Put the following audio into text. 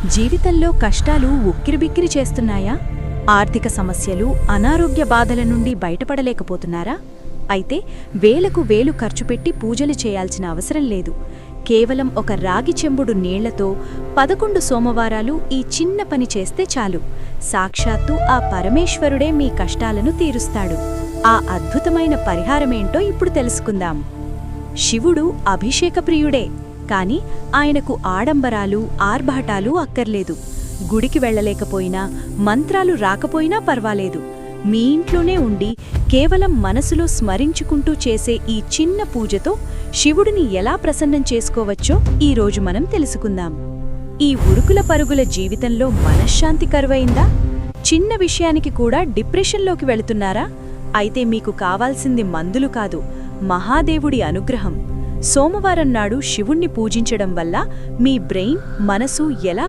జీవితంలో కష్టాలు ఉక్కిరిబిక్కిరి చేస్తున్నాయా? ఆర్థిక సమస్యలు, అనారోగ్య బాధల నుండి బయటపడలేకపోతున్నారా? అయితే వేలకు వేలు ఖర్చుపెట్టి పూజలు చేయాల్సిన అవసరం లేదు. కేవలం ఒక రాగి చెంబుడు నీళ్లతో 11 సోమవారాలు ఈ చిన్న పని చేస్తే చాలు. సాక్షాత్తు ఆ పరమేశ్వరుడే మీ కష్టాలను తీరుస్తాడు. ఆ అద్భుతమైన పరిహారమేంటో ఇప్పుడు తెలుసుకుందాం. శివుడు అభిషేక ప్రియుడే, కాని ఆయనకు ఆడంబరాలు, ఆర్భాటాలు అక్కర్లేదు. గుడికి వెళ్లలేకపోయినా, మంత్రాలు రాకపోయినా పర్వాలేదు. మీ ఇంట్లోనే ఉండి కేవలం మనసులో స్మరించుకుంటూ చేసే ఈ చిన్న పూజతో శివుడిని ఎలా ప్రసన్నం చేసుకోవచ్చో ఈరోజు మనం తెలుసుకుందాం. ఈ ఉరుకుల పరుగుల జీవితంలో మనశ్శాంతి కరువైందా? చిన్న విషయానికి కూడా డిప్రెషన్లోకి వెళుతున్నారా? అయితే మీకు కావాల్సింది మందులు కాదు, మహాదేవుడి అనుగ్రహం. సోమవారం నాడు శివుణ్ణి పూజించడం వల్ల మీ బ్రెయిన్, మనసు ఎలా